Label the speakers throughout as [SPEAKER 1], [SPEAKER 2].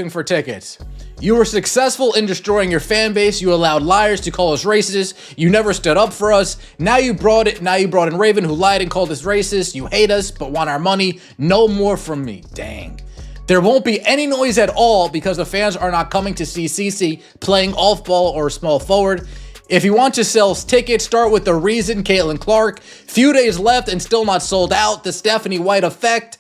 [SPEAKER 1] for tickets. You were successful in destroying your fan base. You allowed liars to call us racist. You never stood up for us. Now you brought in Raven, who lied and called us racist. You hate us but want our money. No more from me. Dang. There won't be any noise at all because the fans are not coming to see Cece playing off ball or small forward. If you want to sell tickets, start with the reason, Caitlin Clark. Few days left and still not sold out. The Stephanie White effect.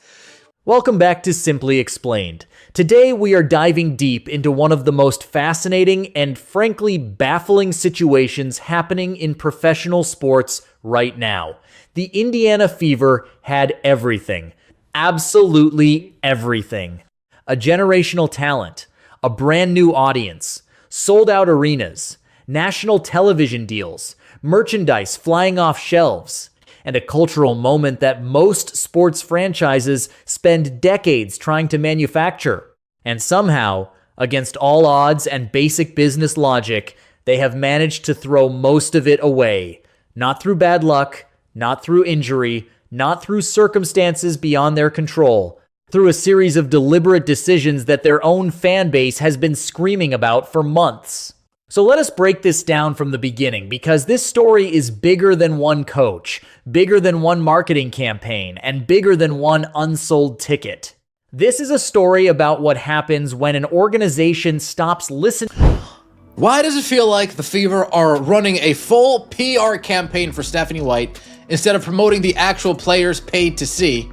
[SPEAKER 2] Welcome back to Simply Explained. Today we are diving deep into one of the most fascinating and frankly baffling situations happening in professional sports right now. The Indiana Fever had everything. Absolutely everything. A generational talent, a brand new audience, sold out arenas, national television deals, merchandise flying off shelves, and a cultural moment that most sports franchises spend decades trying to manufacture. And somehow, against all odds and basic business logic, they have managed to throw most of it away. Not through bad luck, not through injury, not through circumstances beyond their control, through a series of deliberate decisions that their own fan base has been screaming about for months. So let us break this down from the beginning, because this story is bigger than one coach, bigger than one marketing campaign, and bigger than one unsold ticket. This is a story about what happens when an organization stops listening.
[SPEAKER 1] Why does it feel like the Fever are running a full PR campaign for Stephanie White instead of promoting the actual players paid to see?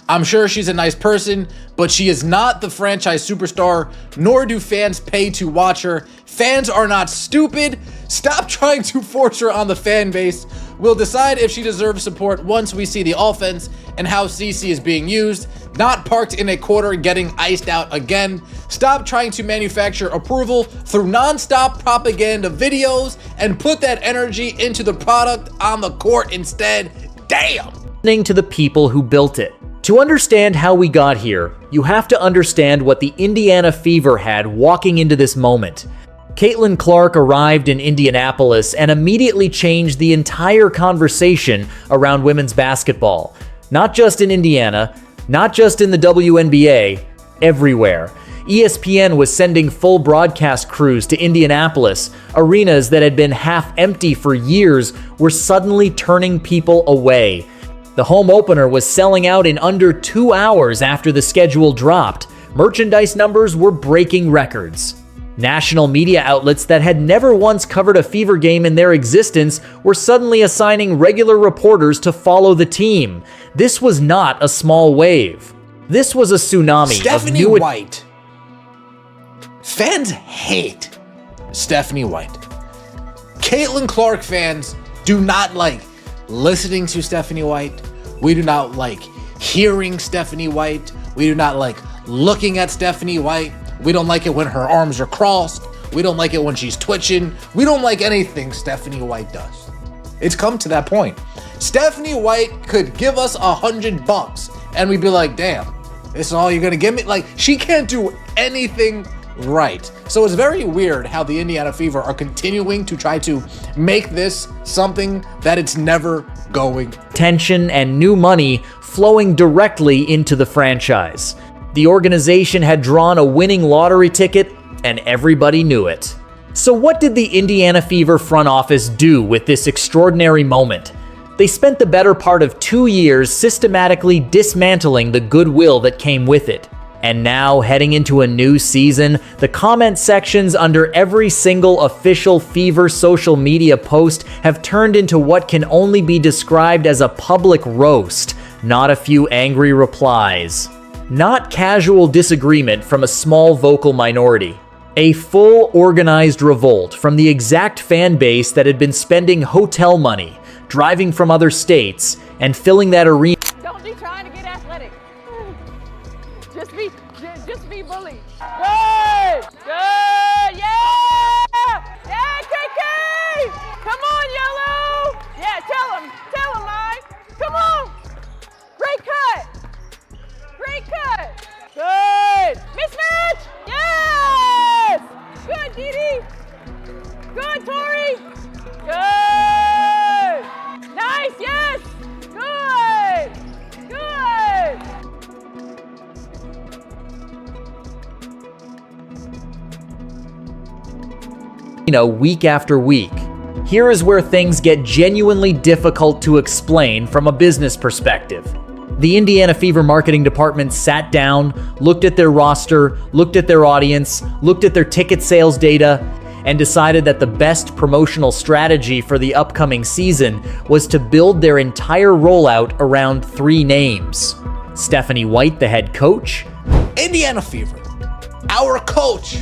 [SPEAKER 1] I'm sure she's a nice person, but she is not the franchise superstar, nor do fans pay to watch her. Fans are not stupid. Stop trying to force her on the fan base. We'll decide if she deserves support once we see the offense and how CC is being used, not parked in a corner getting iced out again. Stop trying to manufacture approval through non-stop propaganda videos and put that energy into the product on the court instead. Damn!
[SPEAKER 2] To the people who built it. To understand how we got here, you have to understand what the Indiana Fever had walking into this moment. Caitlin Clark arrived in Indianapolis and immediately changed the entire conversation around women's basketball. Not just in Indiana, not just in the WNBA, everywhere. ESPN was sending full broadcast crews to Indianapolis. Arenas that had been half empty for years were suddenly turning people away. The home opener was selling out in under 2 hours after the schedule dropped. Merchandise numbers were breaking records. National media outlets that had never once covered a Fever game in their existence were suddenly assigning regular reporters to follow the team. This was not a small wave. This was a tsunami
[SPEAKER 1] Stephanie
[SPEAKER 2] of new...
[SPEAKER 1] White. Fans hate Stephanie White. Caitlin Clark fans do not like listening to Stephanie White. We do not like hearing Stephanie White. We do not like looking at Stephanie White. We don't like it when her arms are crossed. We don't like it when she's twitching. We don't like anything Stephanie White does. It's come to that point. Stephanie White could give us $100 and we'd be like, damn, this is all you're gonna give me? Like, she can't do anything right. So it's very weird how the Indiana Fever are continuing to try to make this something that it's never going.
[SPEAKER 2] Tension and new money flowing directly into the franchise. The organization had drawn a winning lottery ticket, and everybody knew it. So what did the Indiana Fever front office do with this extraordinary moment? They spent the better part of 2 years systematically dismantling the goodwill that came with it. And now, heading into a new season, the comment sections under every single official Fever social media post have turned into what can only be described as a public roast, not a few angry replies. Not casual disagreement from a small vocal minority. A full organized revolt from the exact fan base that had been spending hotel money, driving from other states, and filling that arena.
[SPEAKER 3] Don't be trying to get athletic. Just be bullied. Good! Good! Yeah! Yeah, KK! Come on, Yellow! Yeah, tell him, Mike. Come on! Great cut! Great cut! Good! Mismatch! Yes! Good, Didi! Good, Tori! Good! Nice, yes! Good! Good!
[SPEAKER 2] week after week. Here is where things get genuinely difficult to explain from a business perspective. The Indiana Fever marketing department sat down, looked at their roster, looked at their audience, looked at their ticket sales data, and decided that the best promotional strategy for the upcoming season was to build their entire rollout around 3 names. Stephanie White, the head coach.
[SPEAKER 1] Indiana Fever, our coach,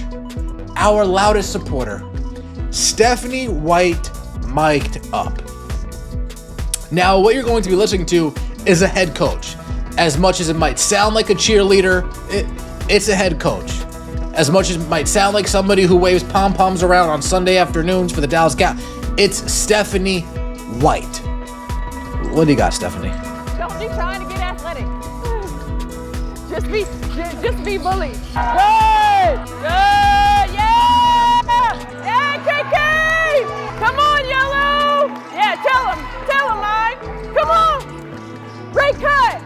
[SPEAKER 1] our loudest supporter, Stephanie White mic'd up. Now, what you're going to be listening to is a head coach. As much as it might sound like a cheerleader, it's a head coach. As much as it might sound like somebody who waves pom-poms around on Sunday afternoons for the Dallas Cowboys, it's Stephanie White. What do you got, Stephanie?
[SPEAKER 3] Don't be trying to get athletic. Just be bullied. Good, yeah, yeah, KK. Come on, Yellow. Yeah, tell him, Mike. Come on. Great cut.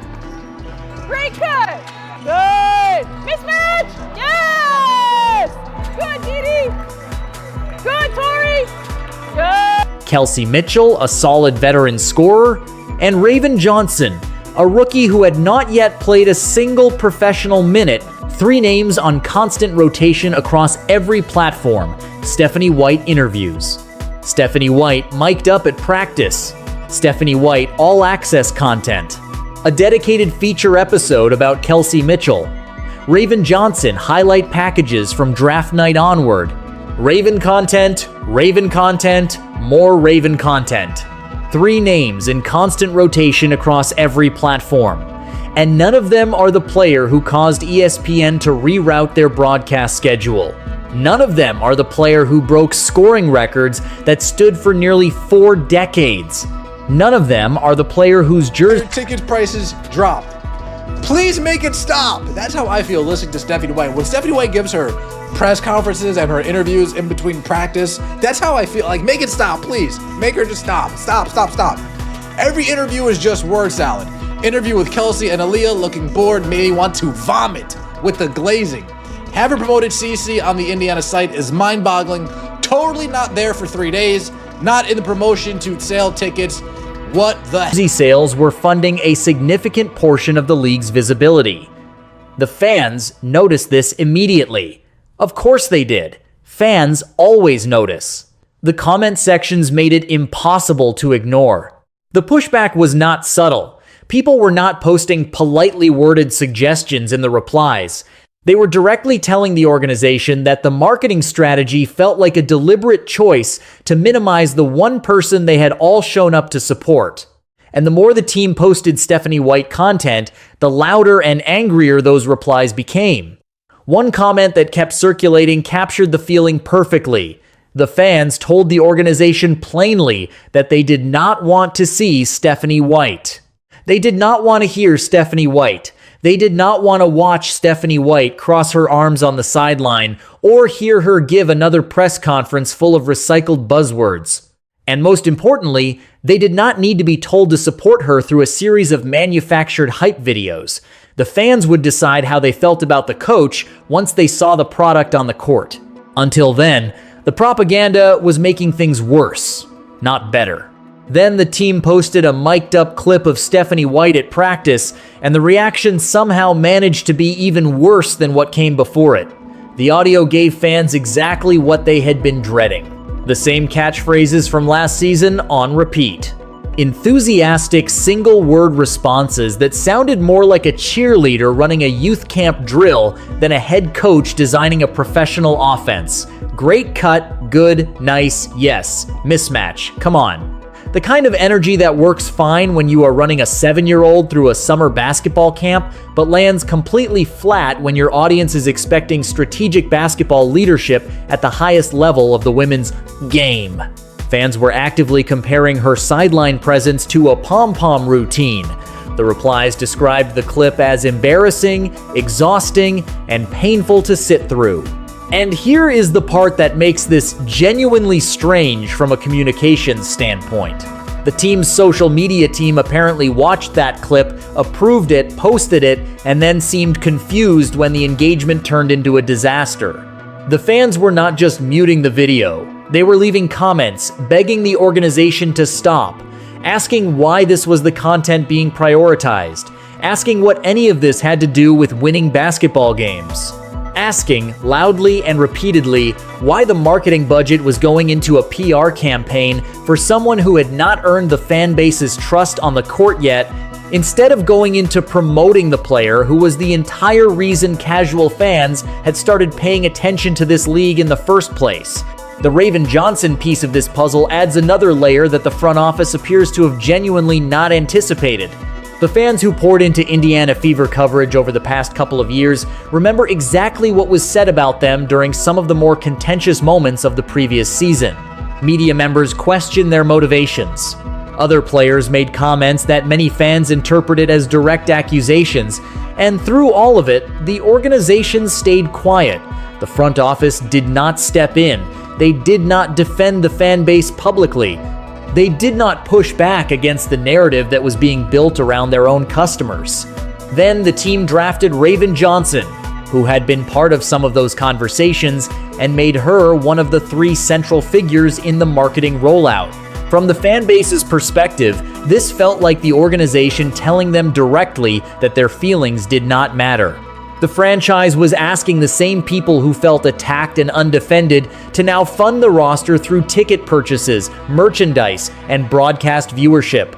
[SPEAKER 3] Good. Mismatch. Yes. Good, Didi. Good, Tori. Good.
[SPEAKER 2] Kelsey Mitchell, a solid veteran scorer, and Raven Johnson, a rookie who had not yet played a single professional minute. 3 names on constant rotation across every platform. Stephanie White interviews. Stephanie White mic'd up at practice. Stephanie White all-access content. A dedicated feature episode about Kelsey Mitchell. Raven Johnson highlight packages from draft night onward. Raven content, more Raven content. 3 names in constant rotation across every platform. And none of them are the player who caused ESPN to reroute their broadcast schedule. None of them are the player who broke scoring records that stood for nearly 4 decades. None of them are the player whose jersey
[SPEAKER 1] ticket prices dropped. Please make it stop. That's how I feel listening to Stephanie White. When Stephanie White gives her press conferences and her interviews in between practice, that's how I feel. Like, make it stop, please. Make her just stop. Stop. Every interview is just word salad. Interview with Kelsey and Aaliyah looking bored made me want to vomit with the glazing. Having promoted CC on the Indiana site is mind-boggling. Totally not there for 3 days. Not in the promotion to sell tickets. What the
[SPEAKER 2] jersey sales were funding a significant portion of the league's visibility. The fans noticed this immediately. Of course they did. Fans always notice. The comment sections made it impossible to ignore. The pushback was not subtle. People were not posting politely worded suggestions in the replies. They were directly telling the organization that the marketing strategy felt like a deliberate choice to minimize the one person they had all shown up to support. And the more the team posted Stephanie White content, the louder and angrier those replies became. One comment that kept circulating captured the feeling perfectly. The fans told the organization plainly that they did not want to see Stephanie White. They did not want to hear Stephanie White. They did not want to watch Stephanie White cross her arms on the sideline or hear her give another press conference full of recycled buzzwords. And most importantly, they did not need to be told to support her through a series of manufactured hype videos. The fans would decide how they felt about the coach once they saw the product on the court. Until then, the propaganda was making things worse, not better. Then the team posted a mic'd up clip of Stephanie White at practice, and the reaction somehow managed to be even worse than what came before it. The audio gave fans exactly what they had been dreading. The same catchphrases from last season on repeat. Enthusiastic single-word responses that sounded more like a cheerleader running a youth camp drill than a head coach designing a professional offense. Great cut, good, nice, yes. Mismatch, come on. The kind of energy that works fine when you are running a 7-year-old through a summer basketball camp, but lands completely flat when your audience is expecting strategic basketball leadership at the highest level of the women's game. Fans were actively comparing her sideline presence to a pom-pom routine. The replies described the clip as embarrassing, exhausting, and painful to sit through. And here is the part that makes this genuinely strange from a communications standpoint. The team's social media team apparently watched that clip, approved it, posted it, and then seemed confused when the engagement turned into a disaster. The fans were not just muting the video, They were leaving comments, begging the organization to stop, asking why this was the content being prioritized, asking what any of this had to do with winning basketball games, asking loudly and repeatedly why the marketing budget was going into a PR campaign for someone who had not earned the fan base's trust on the court yet, instead of going into promoting the player who was the entire reason casual fans had started paying attention to this league in the first place. The Raven Johnson piece of this puzzle adds another layer that the front office appears to have genuinely not anticipated. The fans who poured into Indiana Fever coverage over the past couple of years remember exactly what was said about them during some of the more contentious moments of the previous season. Media members questioned their motivations. Other players made comments that many fans interpreted as direct accusations, and through all of it, the organization stayed quiet. The front office did not step in. They did not defend the fan base publicly. They did not push back against the narrative that was being built around their own customers. Then the team drafted Raven Johnson, who had been part of some of those conversations, and made her one of the 3 central figures in the marketing rollout. From the fan base's perspective, this felt like the organization telling them directly that their feelings did not matter. The franchise was asking the same people who felt attacked and undefended to now fund the roster through ticket purchases, merchandise, and broadcast viewership.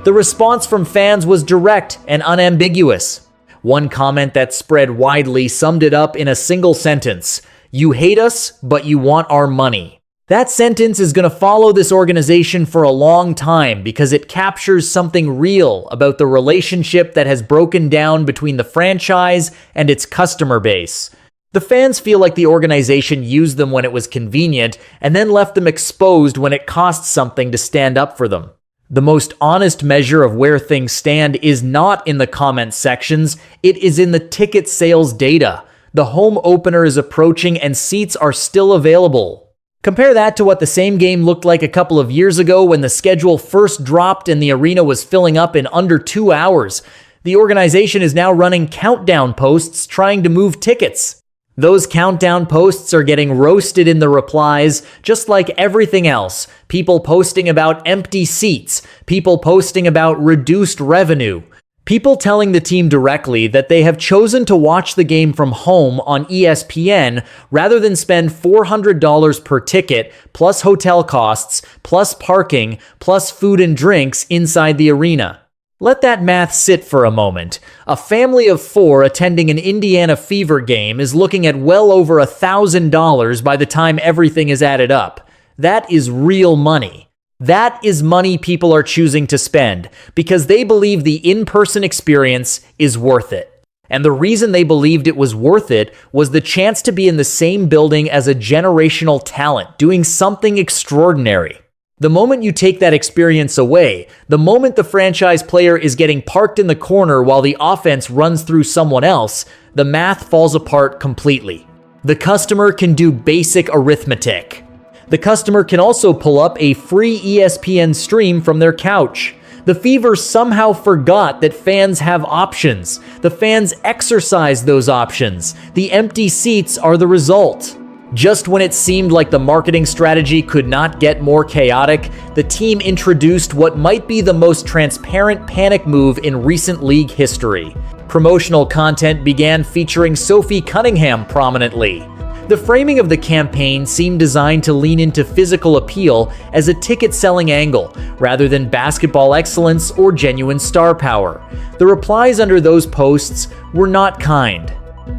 [SPEAKER 2] The response from fans was direct and unambiguous. One comment that spread widely summed it up in a single sentence: "You hate us, but you want our money." That sentence is going to follow this organization for a long time because it captures something real about the relationship that has broken down between the franchise and its customer base. The fans feel like the organization used them when it was convenient and then left them exposed when it cost something to stand up for them. The most honest measure of where things stand is not in the comment sections, it is in the ticket sales data. The home opener is approaching and seats are still available. Compare that to what the same game looked like a couple of years ago when the schedule first dropped and the arena was filling up in under 2 hours. The organization is now running countdown posts trying to move tickets. Those countdown posts are getting roasted in the replies, just like everything else. People posting about empty seats, people posting about reduced revenue. People telling the team directly that they have chosen to watch the game from home on ESPN rather than spend $400 per ticket, plus hotel costs, plus parking, plus food and drinks inside the arena. Let that math sit for a moment. A family of 4 attending an Indiana Fever game is looking at well over $1,000 by the time everything is added up. That is real money. That is money people are choosing to spend because they believe the in-person experience is worth it. And the reason they believed it was worth it was the chance to be in the same building as a generational talent, doing something extraordinary. The moment you take that experience away, the moment the franchise player is getting parked in the corner while the offense runs through someone else, the math falls apart completely. The customer can do basic arithmetic. The customer can also pull up a free ESPN stream from their couch. The Fever somehow forgot that fans have options. The fans exercise those options. The empty seats are the result. Just when it seemed like the marketing strategy could not get more chaotic, the team introduced what might be the most transparent panic move in recent league history. Promotional content began featuring Sophie Cunningham prominently. The framing of the campaign seemed designed to lean into physical appeal as a ticket-selling angle, rather than basketball excellence or genuine star power. The replies under those posts were not kind.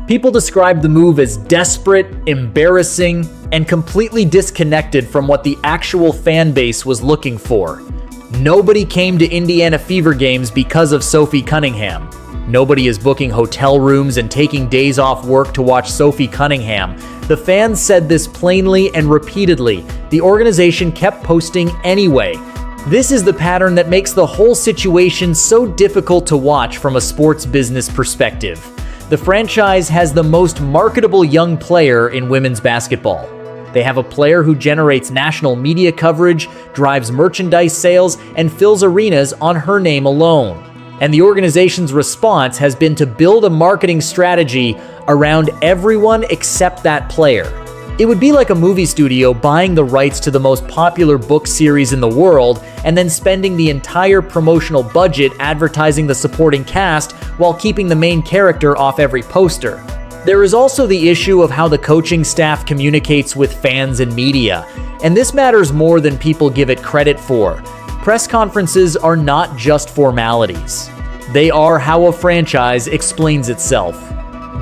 [SPEAKER 2] People described the move as desperate, embarrassing, and completely disconnected from what the actual fan base was looking for. Nobody came to Indiana Fever games because of Sophie Cunningham. Nobody is booking hotel rooms and taking days off work to watch Sophie Cunningham. The fans said this plainly and repeatedly. The organization kept posting anyway. This is the pattern that makes the whole situation so difficult to watch from a sports business perspective. The franchise has the most marketable young player in women's basketball. They have a player who generates national media coverage, drives merchandise sales, and fills arenas on her name alone. And the organization's response has been to build a marketing strategy around everyone except that player. It would be like a movie studio buying the rights to the most popular book series in the world and then spending the entire promotional budget advertising the supporting cast while keeping the main character off every poster. There is also the issue of how the coaching staff communicates with fans and media, and this matters more than people give it credit for. Press conferences are not just formalities. They are how a franchise explains itself.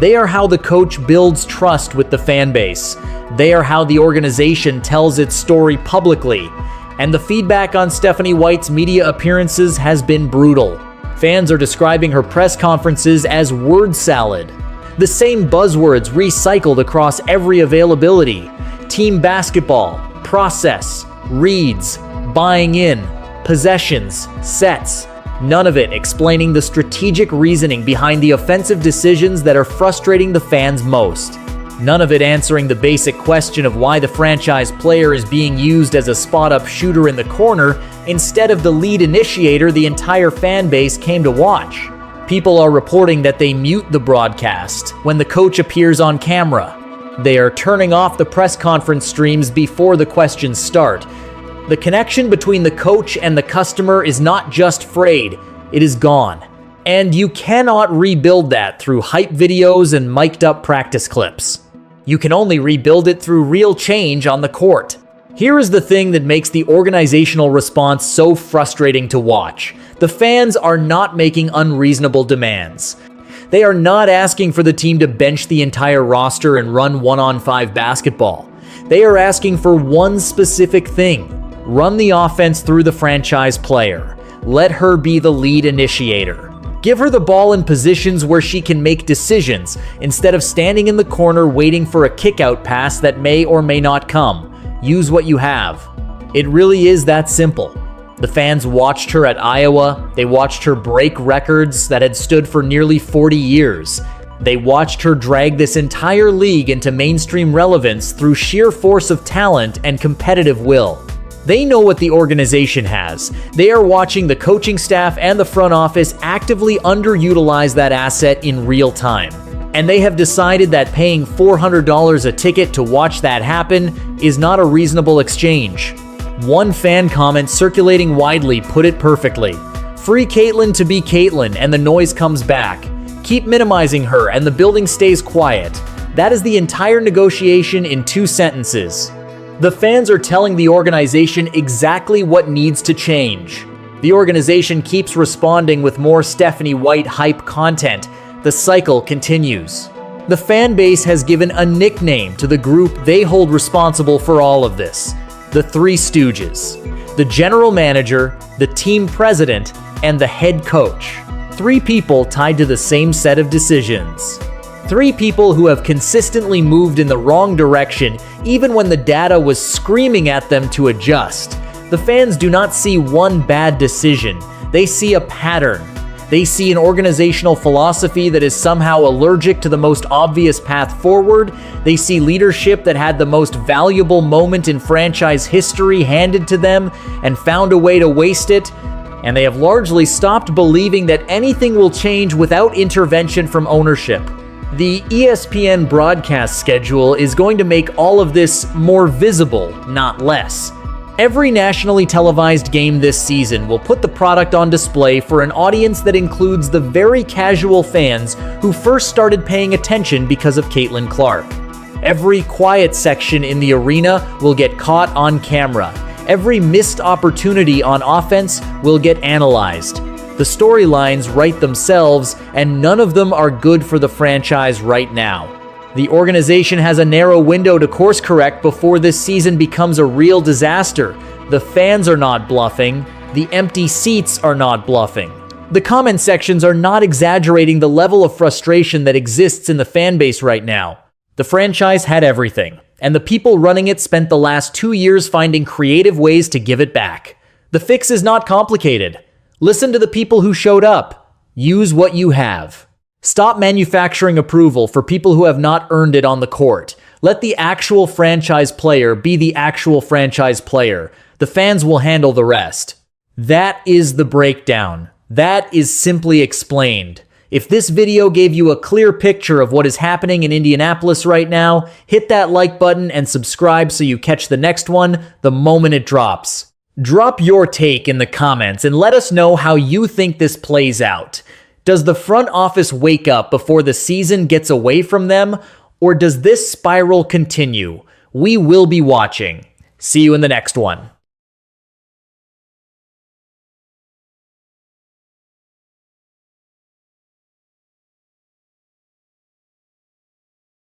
[SPEAKER 2] They are how the coach builds trust with the fan base. They are how the organization tells its story publicly. And the feedback on Stephanie White's media appearances has been brutal. Fans are describing her press conferences as word salad. The same buzzwords recycled across every availability: team basketball, process, reads, buying in, possessions, sets. None of it explaining the strategic reasoning behind the offensive decisions that are frustrating the fans most. None of it answering the basic question of why the franchise player is being used as a spot-up shooter in the corner instead of the lead initiator the entire fan base came to watch. People are reporting that they mute the broadcast when the coach appears on camera. They are turning off the press conference streams before the questions start. The connection between the coach and the customer is not just frayed, it is gone. And you cannot rebuild that through hype videos and mic'd up practice clips. You can only rebuild it through real change on the court. Here is the thing that makes the organizational response so frustrating to watch. The fans are not making unreasonable demands. They are not asking for the team to bench the entire roster and run 1-on-5 basketball. They are asking for one specific thing: run the offense through the franchise player. Let her be the lead initiator. Give her the ball in positions where she can make decisions, instead of standing in the corner waiting for a kick-out pass that may or may not come. Use what you have. It really is that simple. The fans watched her at Iowa. They watched her break records that had stood for nearly 40 years. They watched her drag this entire league into mainstream relevance through sheer force of talent and competitive will. They know what the organization has. They are watching the coaching staff and the front office actively underutilize that asset in real time. And they have decided that paying $400 a ticket to watch that happen is not a reasonable exchange. One fan comment circulating widely put it perfectly: "Free Caitlyn to be Caitlyn and the noise comes back. Keep minimizing her and the building stays quiet." That is the entire negotiation in 2 sentences. The fans are telling the organization exactly what needs to change. The organization keeps responding with more Stephanie White hype content. The cycle continues. The fan base has given a nickname to the group they hold responsible for all of this: the Three Stooges. The general manager, the team president, and the head coach. 3 people tied to the same set of decisions. 3 people who have consistently moved in the wrong direction even when the data was screaming at them to adjust. The fans do not see one bad decision. They see a pattern. They see an organizational philosophy that is somehow allergic to the most obvious path forward. They see leadership that had the most valuable moment in franchise history handed to them and found a way to waste it. And they have largely stopped believing that anything will change without intervention from ownership. The ESPN broadcast schedule is going to make all of this more visible, not less. Every nationally televised game this season will put the product on display for an audience that includes the very casual fans who first started paying attention because of Caitlin Clark. Every quiet section in the arena will get caught on camera. Every missed opportunity on offense will get analyzed. The storylines write themselves, and none of them are good for the franchise right now. The organization has a narrow window to course correct before this season becomes a real disaster. The fans are not bluffing. The empty seats are not bluffing. The comment sections are not exaggerating the level of frustration that exists in the fan base right now. The franchise had everything, and the people running it spent the last 2 years finding creative ways to give it back. The fix is not complicated. Listen to the people who showed up. Use what you have. Stop manufacturing approval for people who have not earned it on the court. Let the actual franchise player be the actual franchise player. The fans will handle the rest. That is the breakdown. That is simply explained. If this video gave you a clear picture of what is happening in Indianapolis right now, hit that like button and subscribe so you catch the next one the moment it drops. Drop your take in the comments and let us know how you think this plays out. Does the front office wake up before the season gets away from them, or does this spiral continue? We will be watching. See you in the next one.